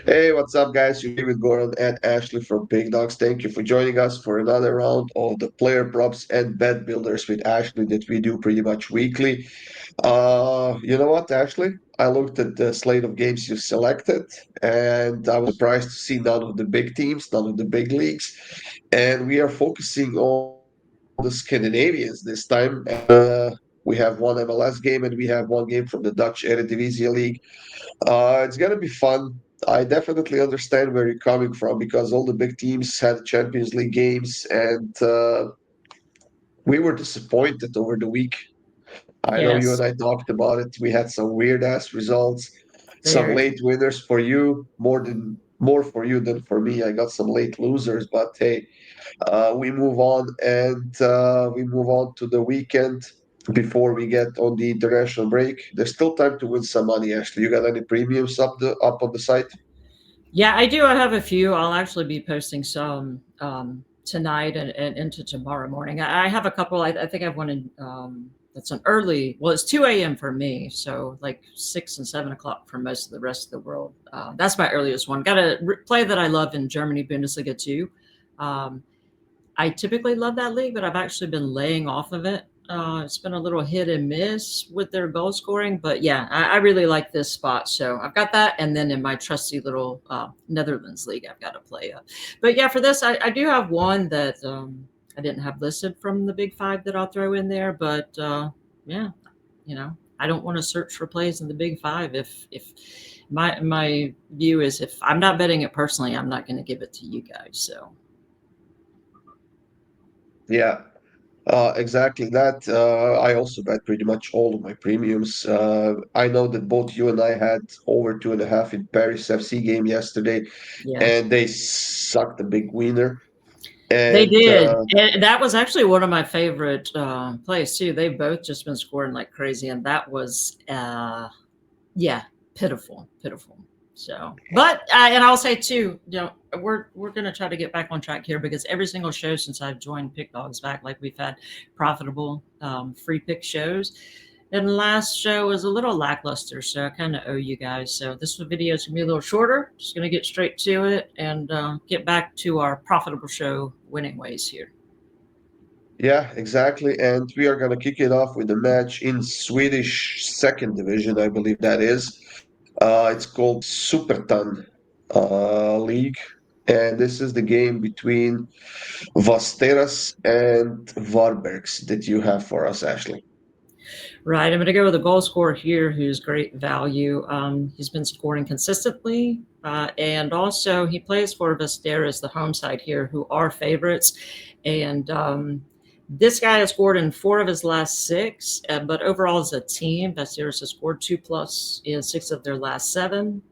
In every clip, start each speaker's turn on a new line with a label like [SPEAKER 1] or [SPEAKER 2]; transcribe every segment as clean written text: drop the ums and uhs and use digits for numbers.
[SPEAKER 1] Hey, what's up, guys? You're here with Gordon and Ashley from PickDawgz. Thank you for joining us for another round of the player props and bet builders with Ashley that we do pretty much weekly. You know what, Ashley? I looked at the slate of games you selected, and I was surprised to see none of the big teams, none of the big leagues. And we are focusing on the Scandinavians this time. We have one MLS game and we have one game from the Dutch Eredivisie League. It's gonna be fun. I definitely understand where you're coming from because all the big teams had Champions League games, and we were disappointed over the week. I know you and
[SPEAKER 2] Yes,
[SPEAKER 1] I talked about it. We had some weird ass results, some
[SPEAKER 2] very.
[SPEAKER 1] late winners for you, more for you than for me. I got some late losers, but hey, we move on and we move on to the weekend before we get on the international break. There's still time to win some money, Ashley. You got any premiums up on the site?
[SPEAKER 2] Yeah, I do. I have a few. I'll actually be posting some tonight and into tomorrow morning. I have a couple. I think I've one in that's an early. Well, it's 2 a.m. for me, so like 6 and 7 o'clock for most of the rest of the world. That's my earliest one. Got a play that I love in Germany Bundesliga too. Um, I typically love that league, but I've actually been laying off of it. It's been a little hit and miss with their goal scoring, but yeah, I really like this spot. So I've got that, and then in my trusty little Netherlands league, I've got to play. But yeah, for this, I do have one that I didn't have listed from the big five that I'll throw in there. But yeah, I don't want to search for plays in the big five. If my view is if I'm not betting it personally, I'm not going to give it to you guys. So
[SPEAKER 1] Yeah, exactly that. I also bet pretty much all of my premiums. I know that both you and I had over 2.5 in Paris FC game yesterday,
[SPEAKER 2] yeah.
[SPEAKER 1] and they sucked a big winner.
[SPEAKER 2] They
[SPEAKER 1] And
[SPEAKER 2] did. And that was actually one of my favorite plays too. They've both just been scoring like crazy, and that was yeah, pitiful, pitiful. So, but and I'll say too, we're gonna try to get back on track here because every single show since I've joined PickDawgz back, like we've had profitable free pick shows. And the last show was a little lackluster, so I kind of owe you guys. So this video is gonna be a little shorter. Just gonna get straight to it and get back to our profitable show winning ways here.
[SPEAKER 1] yeah, exactly. And we are gonna kick it off with a match in Swedish second division, I believe that is. It's called Supertan League, and this is the game between Vasteras and Varbergs that you have for us, Ashley.
[SPEAKER 2] Right, I'm going to go with a goal scorer here who's great value. He's been scoring consistently, and also he plays for Vesteras, the home side here, who are favorites. And this guy has scored in 4 of his last 6, but overall as a team, Vesteras has scored 2+ in 6 of their last 7,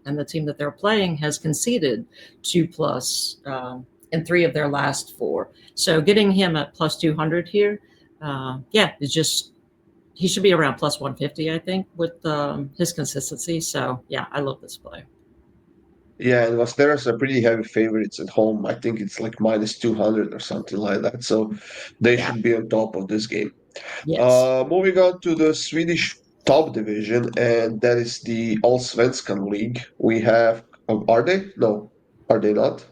[SPEAKER 2] and the team that they're playing has conceded 2+ in 3 of their last 4. So getting him at plus 200 here, yeah, it's just he should be around plus 150, I think, with his consistency. So yeah, I love this play.
[SPEAKER 1] Yeah, and Vasteras are pretty heavy favorites at home. I think it's like minus 200 or something like that. So they
[SPEAKER 2] Yeah.
[SPEAKER 1] should be on top of this game.
[SPEAKER 2] Yes.
[SPEAKER 1] Moving on to the Swedish top division, and that is the Allsvenskan League. We have, are they? No, are they not?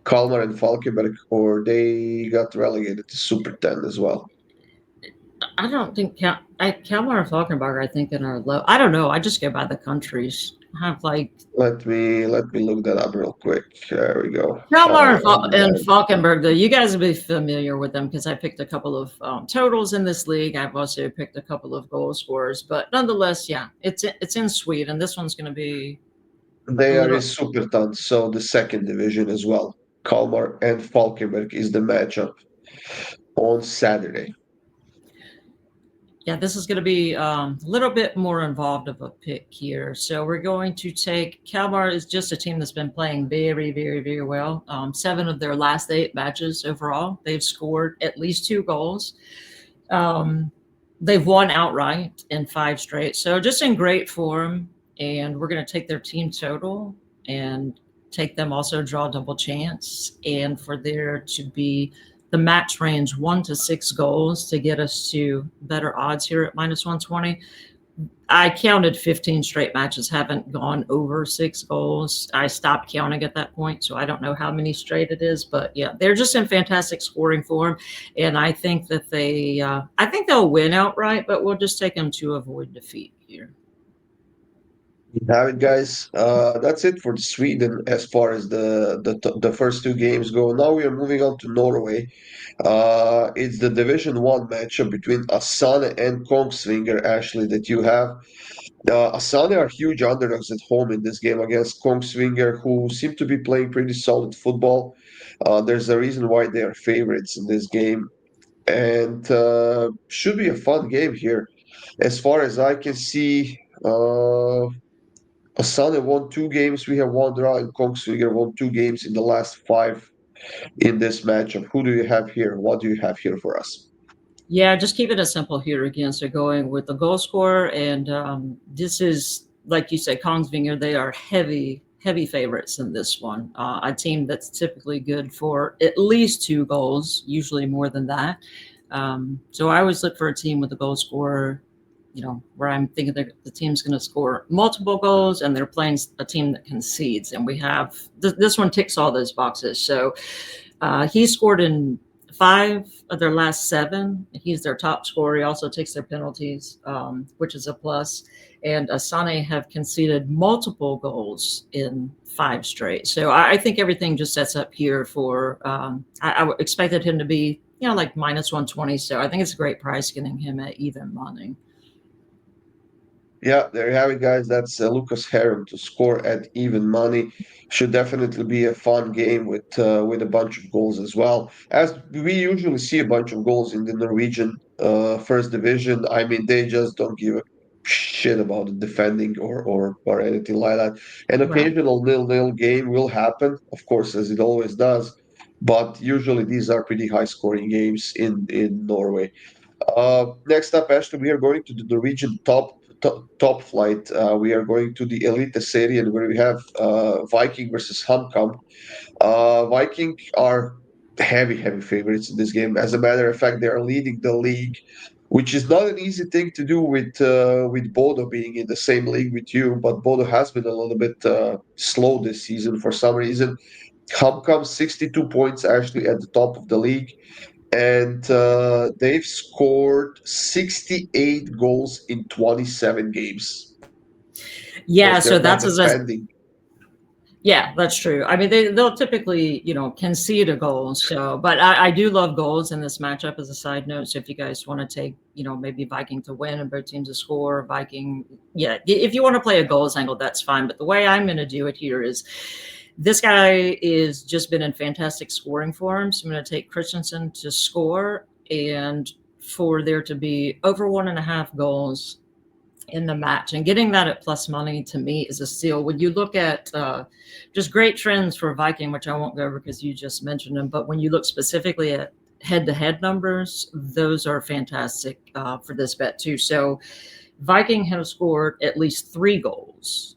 [SPEAKER 1] Kalmar and Falkenberg, or they got relegated to Super 10 as well.
[SPEAKER 2] I don't think Kalmar and Falkenberg, I think, in our low. I don't know. I just go by the countries. I have like
[SPEAKER 1] Let me look that up real quick. There we go.
[SPEAKER 2] Kalmar and
[SPEAKER 1] Falkenberg.
[SPEAKER 2] Falkenberg, though. You guys will be familiar with them because I picked a couple of totals in this league. I've also picked a couple of goal scorers, but nonetheless, yeah, it's in Sweden. This one's going to be a
[SPEAKER 1] They are in
[SPEAKER 2] little.
[SPEAKER 1] Supertan, so the second division as well. Kalmar and Falkenberg is the matchup on Saturday.
[SPEAKER 2] Yeah, this is going to be a little bit more involved of a pick here. So we're going to take Kalmar is just a team that's been playing very, very, very well. 7 of their last 8 matches overall, they've scored at least 2 goals. Um, they've won outright in 5 straight. So just in great form. And we're going to take their team total and take them also draw double chance. And for there to be the match range 1 to 6 goals to get us to better odds here at minus 120. I counted 15 straight matches, haven't gone over 6 goals. I stopped counting at that point, so I don't know how many straight it is. But yeah, they're just in fantastic scoring form, and I think that I think they'll win outright. But we'll just take them to avoid defeat here.
[SPEAKER 1] You have it, guys. That's it for Sweden as far as the first two games go. Now we are moving on to Norway. It's the Division One matchup between Asane and Kongsvinger, Ashley, that you have. Asane are huge underdogs at home in this game against Kongsvinger, who seem to be playing pretty solid football. There's a reason why they are favorites in this game, and should be a fun game here. As far as I can see, Asane won 2 games. We have one draw, and Kongsvinger won 2 games in the last five in this matchup. Who do you have here? What do you have here for us?
[SPEAKER 2] Yeah, just keep it simple here again. So going with the goal scorer, and this is like you said, Kongsvinger. They are heavy favorites in this one. A team that's typically good for at least 2 goals, usually more than that. So I always look for a team with a goal scorer. Where I'm thinking that the team's going to score multiple goals, and they're playing a team that concedes. And we have this one ticks all those boxes. So he scored in 5 of their last 7. He's their top scorer. He also takes their penalties, which is a plus. And Asane have conceded multiple goals in 5 straight. So I think everything just sets up here for. I expected him to be, like -120. So I think it's a great price getting him at even money.
[SPEAKER 1] Yeah, there you have it, guys. That's Lucas Herm to score at even money. Should definitely be a fun game with a bunch of goals as well. As we usually see a bunch of goals in the Norwegian first division. I mean, they just don't give a shit about the defending or anything like that. An
[SPEAKER 2] Right.
[SPEAKER 1] occasional nil-nil game will happen, of course, as it always does. But usually these are pretty high-scoring games in Norway. Next up, Ashley, we are going to the Norwegian top flight. We are going to the Elite Serie, where we have Viking versus HamKam. Viking are heavy favorites in this game. As a matter of fact, they are leading the league, which is not an easy thing to do with Bodo being in the same league with you. But Bodo has been a little bit slow this season for some reason. HamKam 62 points actually at the top of the league, and they've scored 68 goals in 27 games. Of
[SPEAKER 2] Yeah.
[SPEAKER 1] course,
[SPEAKER 2] So
[SPEAKER 1] they're not
[SPEAKER 2] that's as
[SPEAKER 1] defending.
[SPEAKER 2] Yeah, that's true. I mean, they'll typically, concede a goal. So, but I do love goals in this matchup as a side note. So if you guys want to take, maybe Viking to win and both teams to score, Viking, yeah, if you want to play a goals angle, that's fine. But the way I'm going to do it here is this guy is just been in fantastic scoring form. So I'm going to take Christensen to score and for there to be over 1.5 goals in the match, and getting that at plus money to me is a steal. When you look at just great trends for Viking, which I won't go over because you just mentioned them, but when you look specifically at head-to-head numbers, those are fantastic for this bet too. So Viking have scored at least 3 goals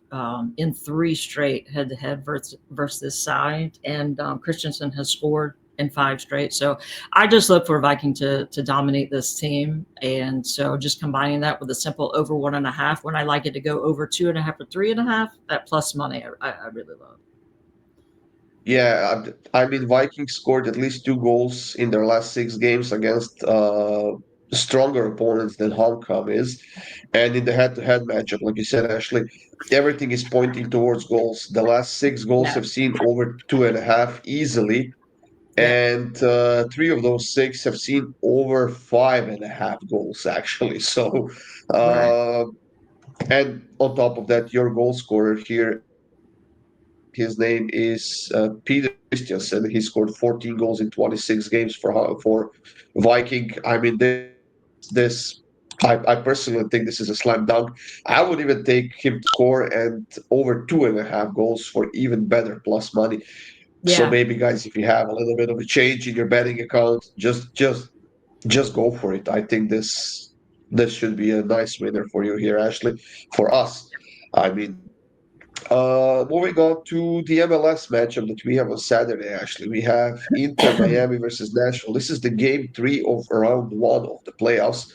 [SPEAKER 2] in 3 straight head-to-head versus this side, and Christensen has scored in 5 straight. So I just look for Viking to dominate this team, and so just combining that with a simple over 1.5, when I like it to go over 2.5 or 3.5 at plus money, I really love.
[SPEAKER 1] Yeah, I mean, Vikings scored at least 2 goals in their last 6 games against stronger opponents than HamKam is. And in the head-to-head matchup, like you said, Ashley, everything is pointing towards goals. The last 6 goals
[SPEAKER 2] Yeah,
[SPEAKER 1] have seen over 2.5 easily,
[SPEAKER 2] yeah,
[SPEAKER 1] and 3 of those 6 have seen over 5.5 goals, actually. So,
[SPEAKER 2] right.
[SPEAKER 1] uh, and on top of that, your goal scorer here, his name is Peter Christiansen. He scored 14 goals in 26 games for Viking. I mean, this I personally think this is a slam dunk. I would even take him to score and over 2.5 goals for even better plus money. So
[SPEAKER 2] Yeah,
[SPEAKER 1] maybe, guys, if you have a little bit of a change in your betting account, just go for it. I think this should be a nice winner for you here, Ashley. For us, I mean. Moving on to the MLS matchup that we have on Saturday, actually. We have Inter Miami versus Nashville. This is the game 3 of round 1 of the playoffs.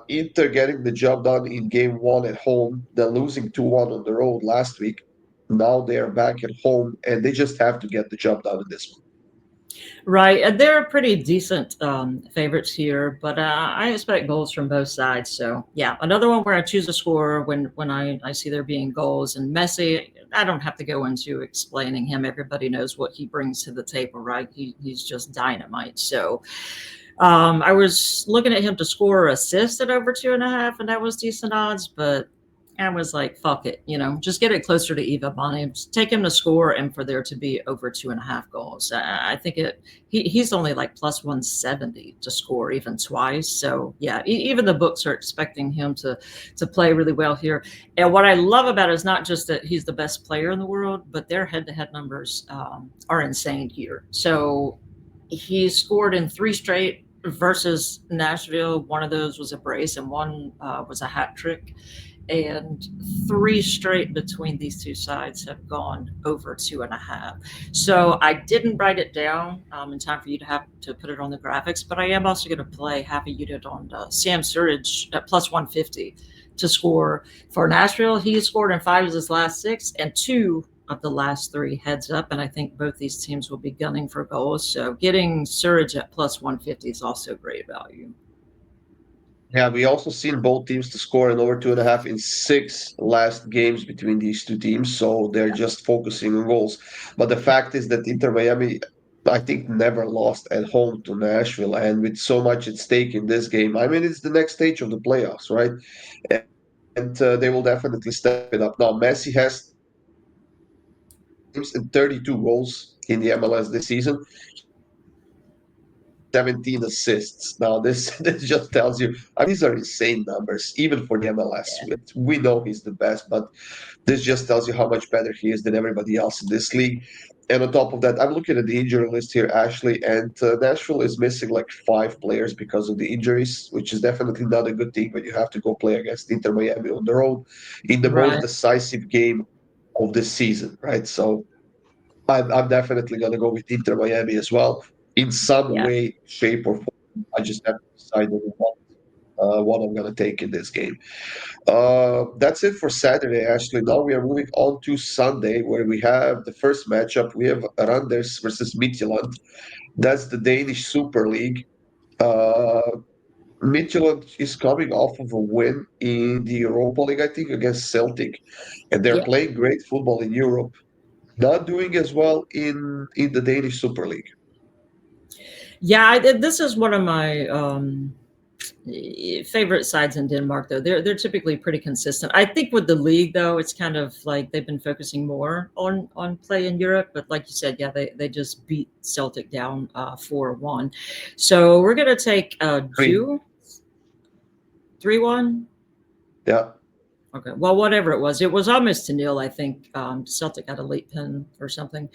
[SPEAKER 1] Inter getting the job done in game one at home, then losing 2-1 on the road last week. Now they are back at home, and they just have to get the job done in this one.
[SPEAKER 2] Right. They're pretty decent favorites here, but I expect goals from both sides. So, yeah, another one where I choose a scorer when I see there being goals. And Messi, I don't have to go into explaining him. Everybody knows what he brings to the table, right? He's just dynamite. So, I was looking at him to score or assist at over 2.5, and that was decent odds, but I was like, fuck it, just get it closer to even money. Just take him to score and for there to be over 2.5 goals. I think he's only like plus 170 to score even twice. So yeah, even the books are expecting him to play really well here. And what I love about it is not just that he's the best player in the world, but their head-to-head numbers are insane here. So he scored in 3 straight versus Nashville. One of those was a brace, and one was a hat trick. And 3 straight between these two sides have gone over 2.5. So I didn't write it down in time for you to have to put it on the graphics, but I am also going to play half a unit on Sam Surridge at plus 150 to score for Nashville. He scored in 5 of his last 6 and 2 of the last 3 heads up, and I think both these teams will be gunning for goals. So getting Surridge at plus 150 is also great value.
[SPEAKER 1] Yeah, we also seen both teams to score in over 2.5 in 6 last games between these two teams. So they're just focusing on goals. But the fact is that Inter Miami, I think, never lost at home to Nashville. And with so much at stake in this game, I mean, it's the next stage of the playoffs, right? And they will definitely step it up. Now, Messi has games and 32 goals in the MLS this season. 17 assists. Now, this this just tells you, I mean, these are insane numbers, even for the MLS.
[SPEAKER 2] Yeah.
[SPEAKER 1] We know he's the best, but this just tells you how much better he is than everybody else in this league. And on top of that, I'm looking at the injury list here, Ashley, and Nashville is missing like 5 players because of the injuries, which is definitely not a good thing when you have to go play against Inter Miami on the road in the most
[SPEAKER 2] Right.
[SPEAKER 1] decisive game of the season, right? So I'm definitely going to go with Inter Miami as well in some
[SPEAKER 2] Yeah.
[SPEAKER 1] way, shape, or form. I just have to decide on what I'm going to take in this game. That's it for Saturday, Ashley. Now we are moving on to Sunday, where we have the first matchup. We have Randers versus Midtjylland. That's the Danish Super League. Uh, Midtjylland is coming off of a win in the Europa League, I think, against Celtic, and they're
[SPEAKER 2] Yeah.
[SPEAKER 1] playing great football in Europe. Not doing as well in the Danish Super League.
[SPEAKER 2] Yeah, this is one of my favorite sides in Denmark. Though they're typically pretty consistent. I think with the league, though, it's kind of like they've been focusing more on play in Europe. But like you said, yeah, they just beat Celtic down 4-1. So we're gonna take
[SPEAKER 1] Three.
[SPEAKER 2] Jew 3-1.
[SPEAKER 1] Yeah.
[SPEAKER 2] Okay. Well, whatever it was almost to nil. I think Celtic got a late pin or something.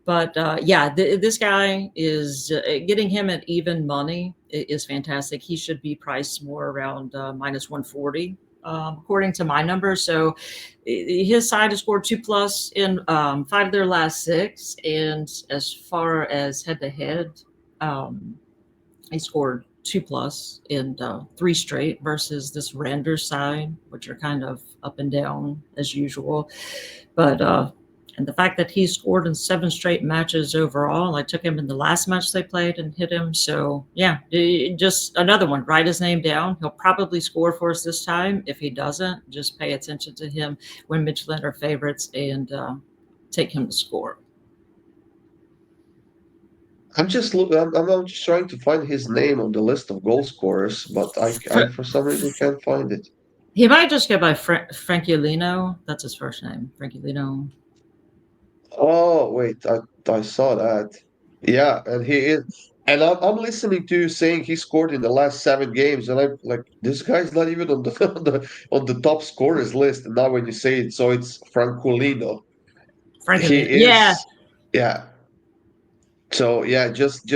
[SPEAKER 2] But yeah, this guy is getting him at even money is fantastic. He should be priced more around minus 140, according to my numbers. So his side has scored 2+ in 5 of their last 6. And as far as head to head, he scored 2+ in 3 straight versus this Randers side, which are kind of up and down as usual. But and the fact that he scored in 7 straight matches overall, I took him in the last match they played and hit him. So yeah, just another one. Write his name down. He'll probably score for us this time. If he doesn't, just pay attention to him when Midtjylland are favorites and take him to score.
[SPEAKER 1] I'm just looking. I'm just trying to find his name on the list of goal scorers, but I for some reason can't find it.
[SPEAKER 2] He might just go by Frankie Lino. That's his first name, Frankie Lino.
[SPEAKER 1] Oh wait, I saw that. Yeah, and he is. And I'm listening to you saying he scored in the last 7 games, and I'm like, this guy's not even on the on the top scorers list. And now when you say it, so it's Francolino.
[SPEAKER 2] Frankie
[SPEAKER 1] He
[SPEAKER 2] Lino. Yeah,
[SPEAKER 1] is. Yeah. So yeah, just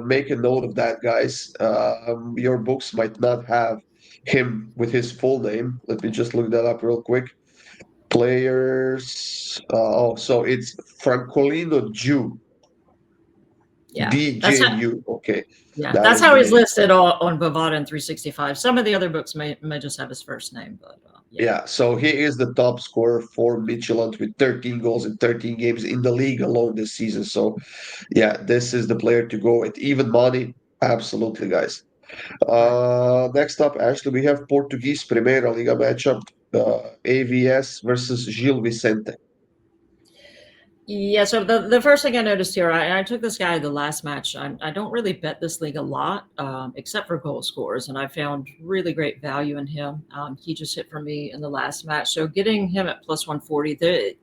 [SPEAKER 1] make a note of that, guys. Your books might not have him with his full name. Let me just look that up real quick. Players. Oh, so it's Francolino Jew.
[SPEAKER 2] Yeah, that's how.
[SPEAKER 1] DJU. Okay,
[SPEAKER 2] Yeah,
[SPEAKER 1] that
[SPEAKER 2] that's
[SPEAKER 1] is
[SPEAKER 2] how
[SPEAKER 1] the
[SPEAKER 2] he's
[SPEAKER 1] name.
[SPEAKER 2] listed on Bovada and 365. Some of the other books may just have his first name, but yeah.
[SPEAKER 1] Yeah, so he is the top scorer for Midtjylland with 13 goals in 13 games in the league alone this season. So, yeah, this is the player to go at even money. Absolutely, guys.
[SPEAKER 2] Right.
[SPEAKER 1] Next up, actually, we have Portuguese Primeira Liga matchup, AVS versus Gil Vicente.
[SPEAKER 2] Yeah, so the first thing I noticed here, I took this guy the last match. I don't really bet this league a lot, except for goal scores, and I found really great value in him. He just hit for me in the last match. So getting him at plus 140,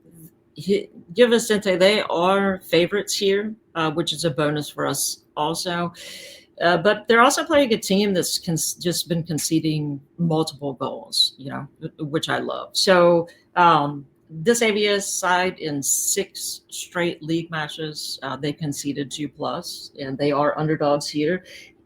[SPEAKER 2] Gil Vicente, they are favorites here, which is a bonus for us also. But they're also playing a team that's just been conceding multiple goals, which I love. So this ABS side in 6 straight league matches, they conceded 2+, and they are underdogs here.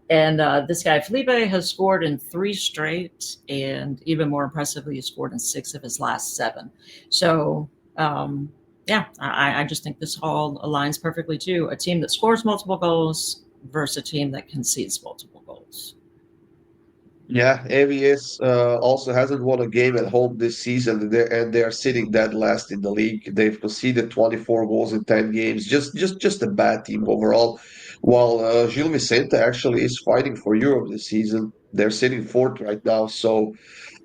[SPEAKER 2] And this guy Felipe has scored in 3 straight, and even more impressively, he scored in 6 of his last 7. So yeah, I just think this all aligns perfectly too. A team that scores multiple goals versus a team that concedes multiple goals.
[SPEAKER 1] Yeah, AVS also hasn't won a game at home this season, and they are sitting dead last in the league. They've conceded 24 goals in 10 games. Just a bad team overall. While Gil Vicente actually is fighting for Europe this season. They're sitting fourth right now, so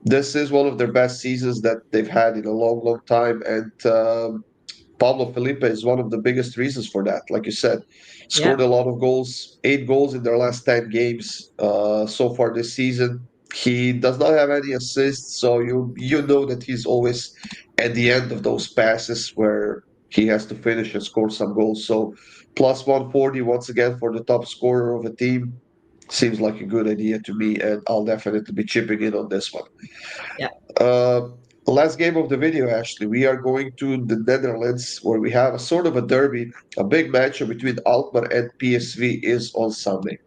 [SPEAKER 1] this is one of their best seasons that they've had in a long, long time. And Pablo Felipe is one of the biggest reasons for that. Like you said,
[SPEAKER 2] Yeah,
[SPEAKER 1] scored a lot of goals, 8 goals in their last 10 games so far this season. He does not have any assists, so you know that he's always at the end of those passes where he has to finish and score some goals. So plus 140 once again for the top scorer of a team seems like a good idea to me, and I'll definitely be chipping in on this one.
[SPEAKER 2] yeah.
[SPEAKER 1] Uh, last game of the video, actually, we are going to the Netherlands where we have a sort of a derby, a big matchup between Alkmaar and PSV is on Sunday.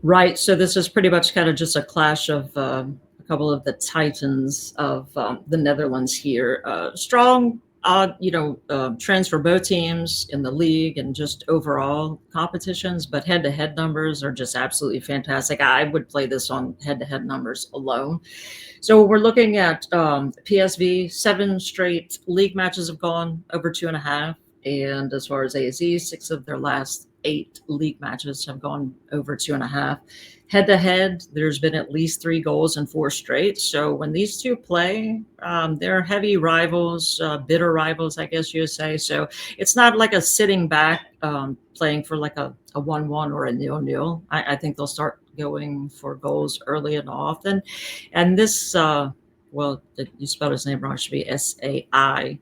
[SPEAKER 2] Right. So this is pretty much kind of just a clash of a couple of the titans of the Netherlands here. Strong, trends for both teams in the league and just overall competitions, but head-to-head numbers are just absolutely fantastic. I would play this on head-to-head numbers alone. So we're looking at PSV, 7 straight league matches have gone over 2.5. And as far as AZ, 6 of their last 8 league matches have gone over 2.5. Head to head, there's been at least 3 goals in 4 straight. So when these two play, they're heavy rivals, bitter rivals, I guess you would say. So it's not like a sitting back playing for like a 1-1 or a 0-0. I think they'll start going for goals early and often. And this, well, you spelled his name wrong. It should be Saibari.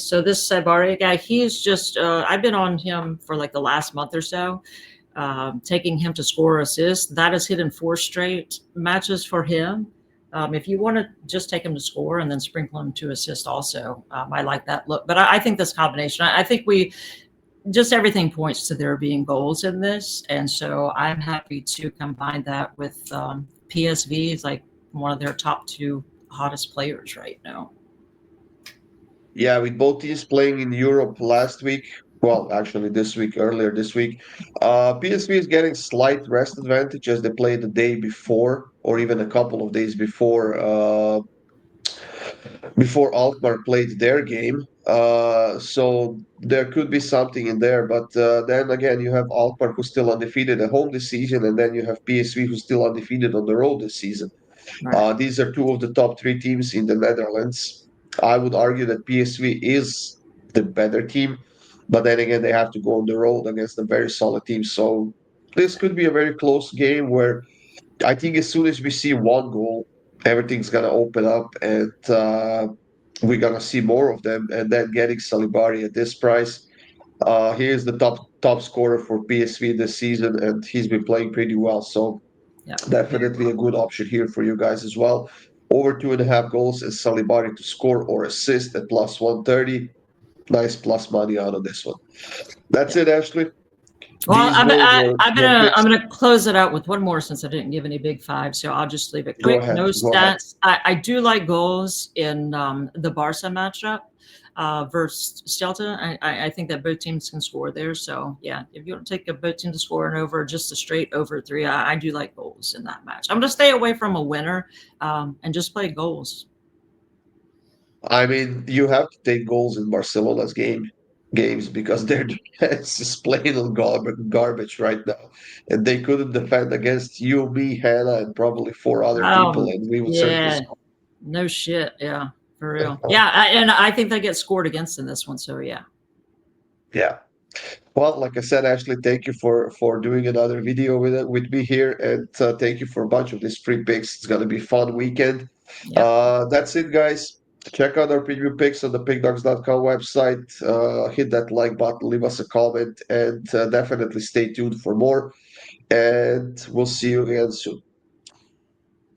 [SPEAKER 2] So this Saibari guy, he's just, I've been on him for like the last month or so, taking him to score assists. That has hit in 4 straight matches for him. If you want to just take him to score and then sprinkle him to assist also, I like that look. But I think this combination, I think just everything points to there being goals in this. And so I'm happy to combine that with PSV is like one of their top 2 hottest players right now.
[SPEAKER 1] Yeah, with both teams playing in Europe last week, well, actually this week, earlier this week, PSV is getting slight rest advantage as they played the day before, or even a couple of days before Alkmaar played their game. So there could be something in there. But then again, you have Alkmaar who's still undefeated at home this season, and then you have PSV who's still undefeated on the road this season.
[SPEAKER 2] Right.
[SPEAKER 1] These are 2 of the top 3 teams in the Netherlands. I would argue that PSV is the better team, but then again, they have to go on the road against a very solid team. So this could be a very close game where I think as soon as we see 1 goal, everything's gonna open up, and we're gonna see more of them. And then getting Salibari at this price, he is the top scorer for PSV this season, and he's been playing pretty well. So
[SPEAKER 2] Yeah. Very
[SPEAKER 1] definitely a
[SPEAKER 2] well.
[SPEAKER 1] good option here for you guys as well. Over 2.5 goals is Salibari to score or assist at plus 130. Nice plus money out of this one. That's
[SPEAKER 2] Yeah.
[SPEAKER 1] it, Ashley.
[SPEAKER 2] Well,
[SPEAKER 1] These were your
[SPEAKER 2] I'm
[SPEAKER 1] picks.
[SPEAKER 2] gonna close it out with one more since I didn't give any big five, so I'll just leave it
[SPEAKER 1] Go
[SPEAKER 2] quick.
[SPEAKER 1] ahead.
[SPEAKER 2] No
[SPEAKER 1] Go ahead.
[SPEAKER 2] stats. I do like goals in the Barca matchup. versus Stelta. I think that both teams can score there. So yeah, if you want to take a both team to score and over, just a straight over 3, I do like goals in that match. I'm going to stay away from a winner and just play goals.
[SPEAKER 1] I mean, you have to take goals in Barcelona's games because their defense is plain on garbage right now, and they couldn't defend against you, me, Hannah, and probably 4 other people, and we would certainly
[SPEAKER 2] Yeah,
[SPEAKER 1] score.
[SPEAKER 2] no shit. Yeah, for real. Yeah, and I think they get scored against in this one. So yeah.
[SPEAKER 1] Yeah. Well, like I said, Ashley, thank you for doing another video with me here, and thank you for a bunch of these free picks. It's gonna be a fun weekend.
[SPEAKER 2] Yep.
[SPEAKER 1] That's it, guys. Check out our preview picks on the pickdawgz.com website. Hit that like button, leave us a comment, and definitely stay tuned for more. And we'll see you again soon.